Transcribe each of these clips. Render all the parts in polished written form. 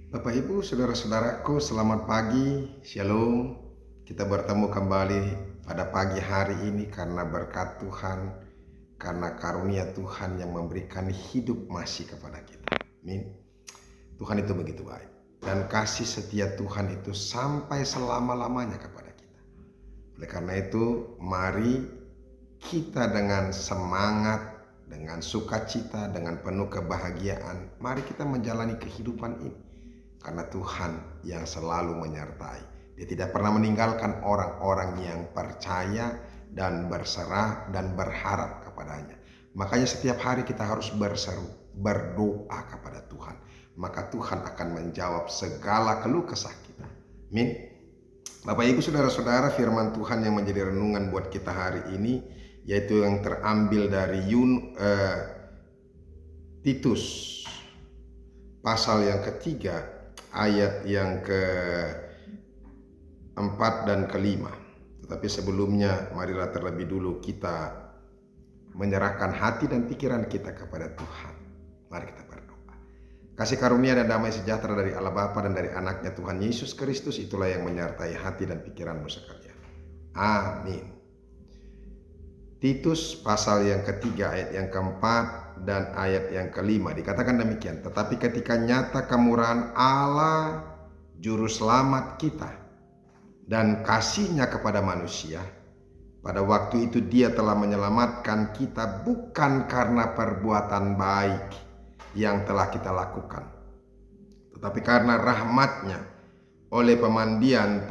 Bapak Ibu, saudara-saudaraku, selamat pagi, shalom. Kita bertemu kembali pada pagi hari ini karena berkat Tuhan, karena karunia Tuhan yang memberikan hidup masih kepada kita. Amin. Tuhan itu begitu baik. Dan kasih setia Tuhan itu sampai selama-lamanya kepada kita. Oleh karena itu, mari kita dengan semangat, dengan sukacita, dengan penuh kebahagiaan, mari kita menjalani kehidupan ini. Karena Tuhan yang selalu menyertai. Dia tidak pernah meninggalkan orang-orang yang percaya dan berserah dan berharap kepadanya. Makanya setiap hari kita harus berseru, berdoa kepada Tuhan. Maka Tuhan akan menjawab segala keluh kesah kita. Amin. Bapak Ibu saudara-saudara, firman Tuhan yang menjadi renungan buat kita hari ini yaitu yang terambil dari Titus pasal yang ketiga, ayat yang ke-4 dan ke-5. Tetapi sebelumnya marilah terlebih dulu kita menyerahkan hati dan pikiran kita kepada Tuhan. Mari kita berdoa. Kasih karunia dan damai sejahtera dari Allah Bapa dan dari anaknya Tuhan Yesus Kristus itulah yang menyertai hati dan pikiranmu sekalian. Amin. Titus pasal yang ketiga ayat yang keempat dan ayat yang kelima dikatakan demikian. Tetapi ketika nyata kemurahan Allah juru selamat kita dan kasihnya kepada manusia, pada waktu itu dia telah menyelamatkan kita bukan karena perbuatan baik yang telah kita lakukan, tetapi karena rahmatnya oleh permandian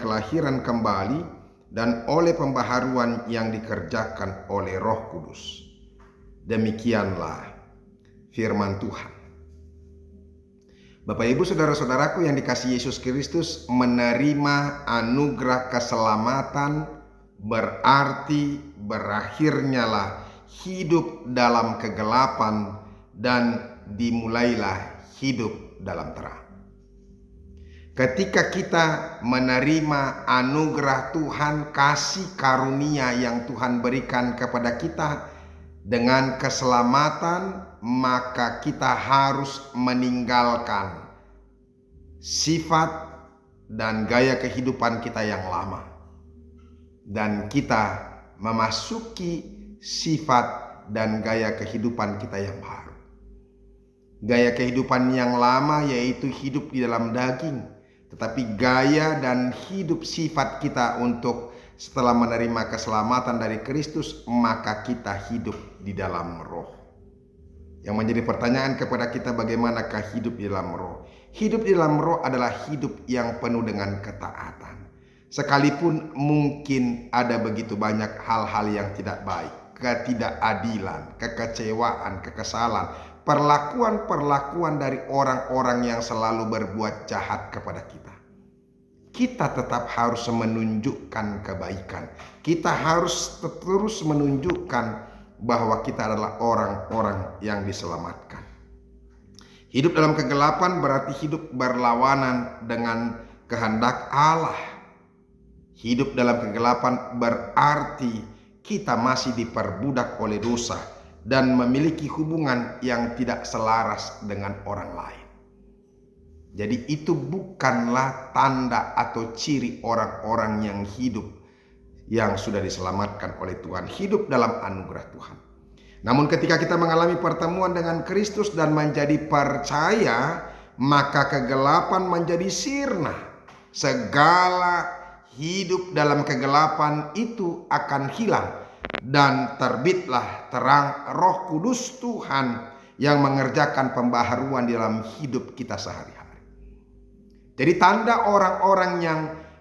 kelahiran kembali dan oleh pembaharuan yang dikerjakan oleh Roh Kudus. Demikianlah firman Tuhan. Bapak Ibu saudara-saudaraku yang dikasihi Yesus Kristus, menerima anugerah keselamatan berarti berakhirnyalah hidup dalam kegelapan dan dimulailah hidup dalam terang. Ketika kita menerima anugerah Tuhan, kasih karunia yang Tuhan berikan kepada kita dengan keselamatan, maka kita harus meninggalkan sifat dan gaya kehidupan kita yang lama. Dan kita memasuki sifat dan gaya kehidupan kita yang baru. Gaya kehidupan yang lama yaitu hidup di dalam daging. Tetapi gaya dan hidup sifat kita untuk setelah menerima keselamatan dari Kristus, maka kita hidup di dalam roh. Yang menjadi pertanyaan kepada kita, bagaimanakah hidup di dalam roh? Hidup di dalam roh adalah hidup yang penuh dengan ketaatan. Sekalipun mungkin ada begitu banyak hal-hal yang tidak baik, ketidakadilan, kekecewaan, kekesalan, perlakuan-perlakuan dari orang-orang yang selalu berbuat jahat kepada kita. Kita tetap harus menunjukkan kebaikan. Kita harus terus menunjukkan bahwa kita adalah orang-orang yang diselamatkan. Hidup dalam kegelapan berarti hidup berlawanan dengan kehendak Allah. Hidup dalam kegelapan berarti kita masih diperbudak oleh dosa dan memiliki hubungan yang tidak selaras dengan orang lain. Jadi itu bukanlah tanda atau ciri orang-orang yang hidup yang sudah diselamatkan oleh Tuhan, hidup dalam anugerah Tuhan. Namun ketika kita mengalami pertemuan dengan Kristus dan menjadi percaya, maka kegelapan menjadi sirna. Segala hidup dalam kegelapan itu akan hilang dan terbitlah terang Roh Kudus Tuhan yang mengerjakan pembaharuan di dalam hidup kita sehari-hari. Jadi tanda orang-orang yang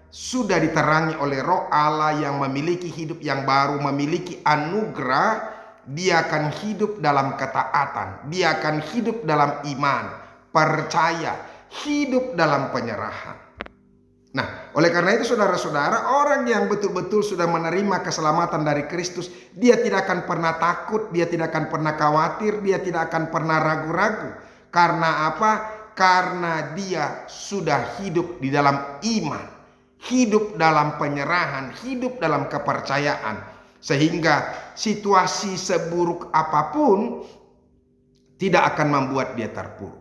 sudah diterangi oleh Roh Allah, yang memiliki hidup yang baru, memiliki anugerah, dia akan hidup dalam ketaatan, dia akan hidup dalam iman, percaya, hidup dalam penyerahan. Nah, oleh karena itu saudara-saudara, orang yang betul-betul sudah menerima keselamatan dari Kristus, dia tidak akan pernah takut, dia tidak akan pernah khawatir, dia tidak akan pernah ragu-ragu. Karena apa? Karena dia sudah hidup di dalam iman, hidup dalam penyerahan, hidup dalam kepercayaan. Sehingga situasi seburuk apapun tidak akan membuat dia terpuruk.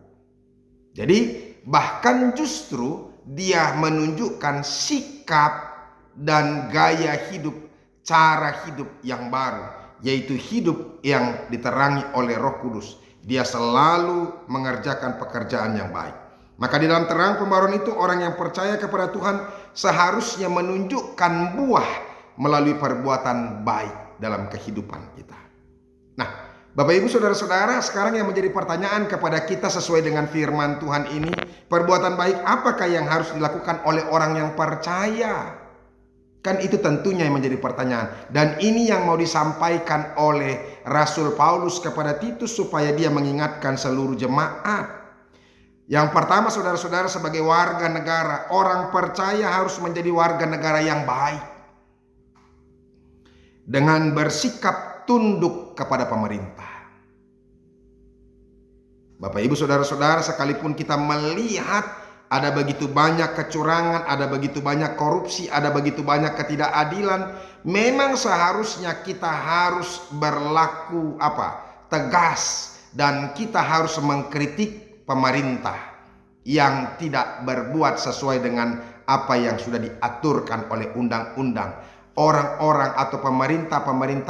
Jadi bahkan justru dia menunjukkan sikap dan gaya hidup, cara hidup yang baru, yaitu hidup yang diterangi oleh Roh Kudus. Dia selalu mengerjakan pekerjaan yang baik. Maka di dalam terang pembaruan itu, orang yang percaya kepada Tuhan seharusnya menunjukkan buah melalui perbuatan baik dalam kehidupan kita. Nah, Bapak Ibu Saudara-saudara, sekarang yang menjadi pertanyaan kepada kita sesuai dengan firman Tuhan ini, perbuatan baik apakah yang harus dilakukan oleh orang yang percaya? Kan itu tentunya yang menjadi pertanyaan. Dan ini yang mau disampaikan oleh Rasul Paulus kepada Titus supaya dia mengingatkan seluruh jemaat. Yang pertama, saudara-saudara, sebagai warga negara, orang percaya harus menjadi warga negara yang baik, dengan bersikap tunduk kepada pemerintah. Bapak Ibu Saudara-saudara, sekalipun kita melihat ada begitu banyak kecurangan, ada begitu banyak korupsi, ada begitu banyak ketidakadilan, memang seharusnya kita harus berlaku tegas, dan kita harus mengkritik pemerintah yang tidak berbuat sesuai dengan apa yang sudah diaturkan oleh undang-undang. Orang-orang atau pemerintah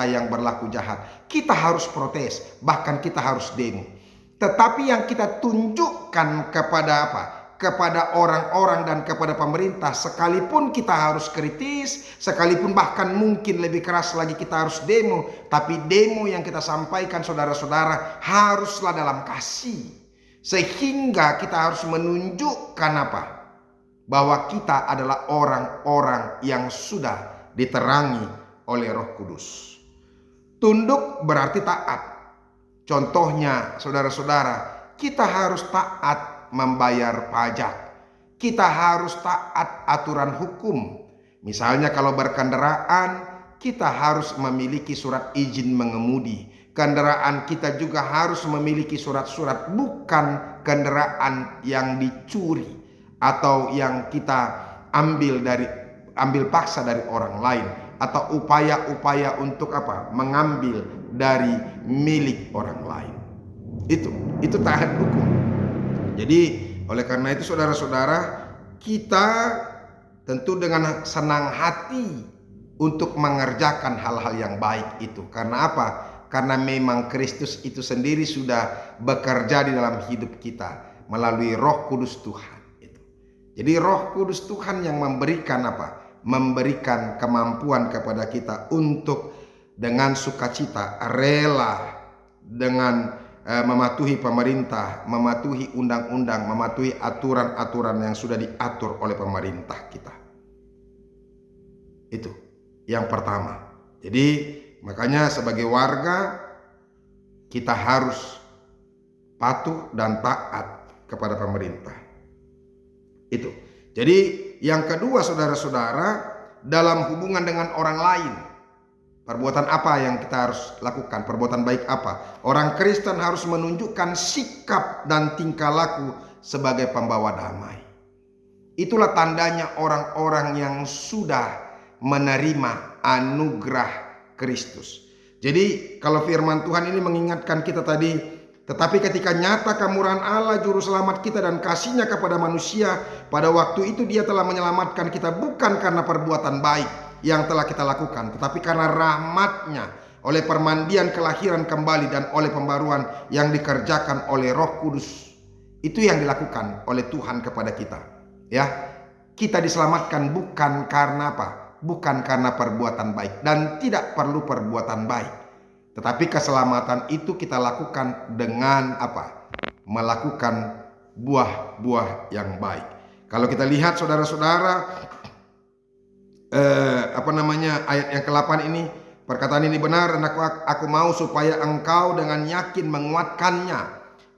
yang berlaku jahat, kita harus protes, bahkan kita harus demo. Tetapi yang kita tunjukkan kepada orang-orang dan kepada pemerintah, sekalipun kita harus kritis, sekalipun bahkan mungkin lebih keras lagi kita harus demo, tapi demo yang kita sampaikan, saudara-saudara, haruslah dalam kasih. Sehingga kita harus menunjukkan bahwa kita adalah orang-orang yang sudah diterangi oleh Roh Kudus. Tunduk berarti taat. Contohnya, saudara-saudara, kita harus taat membayar pajak. Kita harus taat aturan hukum. Misalnya kalau berkendaraan, kita harus memiliki surat izin mengemudi. Kendaraan kita juga harus memiliki surat-surat, bukan kendaraan yang dicuri atau yang kita ambil paksa dari orang lain, atau upaya-upaya untuk mengambil dari milik orang lain. Itu taat hukum. Jadi oleh karena itu, saudara-saudara, kita tentu dengan senang hati untuk mengerjakan hal-hal yang baik itu. Karena apa? Karena memang Kristus itu sendiri sudah bekerja di dalam hidup kita melalui Roh Kudus Tuhan itu. Jadi Roh Kudus Tuhan yang memberikan memberikan kemampuan kepada kita untuk dengan sukacita, rela, dengan mematuhi pemerintah, mematuhi undang-undang, mematuhi aturan-aturan yang sudah diatur oleh pemerintah kita. Itu yang pertama. Jadi makanya sebagai warga kita harus patuh dan taat kepada pemerintah. Itu. Jadi yang kedua, saudara-saudara, dalam hubungan dengan orang lain, perbuatan apa yang kita harus lakukan? Perbuatan baik apa? Orang Kristen harus menunjukkan sikap dan tingkah laku sebagai pembawa damai. Itulah tandanya orang-orang yang sudah menerima anugerah Kristus. Jadi kalau firman Tuhan ini mengingatkan kita tadi, tetapi ketika nyata kemurahan Allah juru selamat kita dan kasih-Nya kepada manusia, pada waktu itu Dia telah menyelamatkan kita bukan karena perbuatan baik yang telah kita lakukan, tetapi karena rahmat-Nya, oleh permandian kelahiran kembali dan oleh pembaruan yang dikerjakan oleh Roh Kudus. Itu yang dilakukan oleh Tuhan kepada kita. Ya, kita diselamatkan bukan karena bukan karena perbuatan baik, dan tidak perlu perbuatan baik. Tetapi keselamatan itu kita lakukan dengan melakukan buah-buah yang baik. Kalau kita lihat, saudara-saudara, ayat yang ke-8 ini, perkataan ini benar, dan aku mau supaya engkau dengan yakin menguatkannya,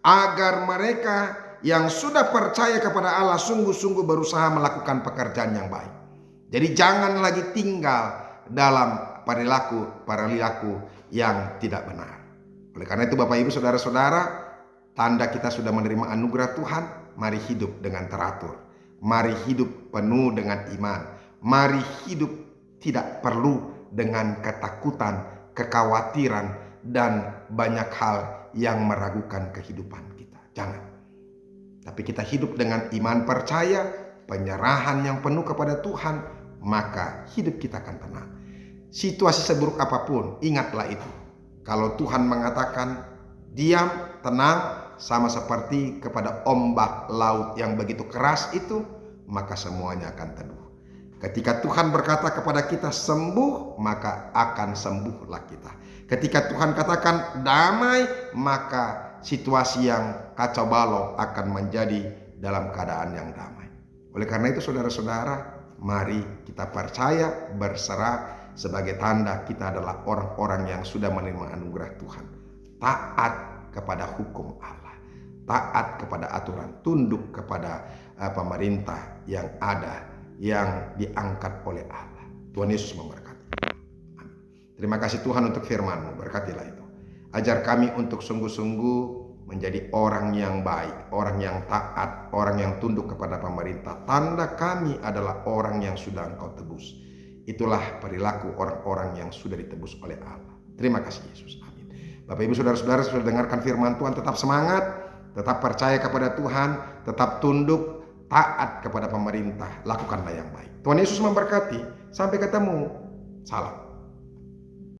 agar mereka yang sudah percaya kepada Allah sungguh-sungguh berusaha melakukan pekerjaan yang baik. Jadi jangan lagi tinggal dalam perilaku yang tidak benar. Oleh karena itu, Bapak Ibu Saudara-saudara, tanda kita sudah menerima anugerah Tuhan, mari hidup dengan teratur. Mari hidup penuh dengan iman. Mari hidup tidak perlu dengan ketakutan, kekhawatiran, dan banyak hal yang meragukan kehidupan kita. Jangan. Tapi kita hidup dengan iman percaya, penyerahan yang penuh kepada Tuhan, maka hidup kita akan tenang. Situasi seburuk apapun, ingatlah itu. Kalau Tuhan mengatakan diam, tenang, sama seperti kepada ombak laut yang begitu keras itu, maka semuanya akan teduh. Ketika Tuhan berkata kepada kita sembuh, maka akan sembuhlah kita. Ketika Tuhan katakan damai, maka situasi yang kacau balau akan menjadi dalam keadaan yang damai. Oleh karena itu saudara-saudara, mari kita percaya, berserah, sebagai tanda kita adalah orang-orang yang sudah menerima anugerah Tuhan. Taat kepada hukum Allah, taat kepada aturan, tunduk kepada pemerintah yang ada, yang diangkat oleh Allah. Tuhan Yesus memberkati. Amin. Terima kasih Tuhan untuk firman-Mu, berkatilah itu. Ajar kami untuk sungguh-sungguh menjadi orang yang baik, orang yang taat, orang yang tunduk kepada pemerintah. Tanda kami adalah orang yang sudah Engkau tebus. Itulah perilaku orang-orang yang sudah ditebus oleh Allah. Terima kasih Yesus. Amin. Bapak Ibu saudara-saudara sudah dengarkan firman Tuhan, tetap semangat, tetap percaya kepada Tuhan, tetap tunduk, taat kepada pemerintah, lakukanlah yang baik. Tuhan Yesus memberkati. Sampai ketemu. Salam.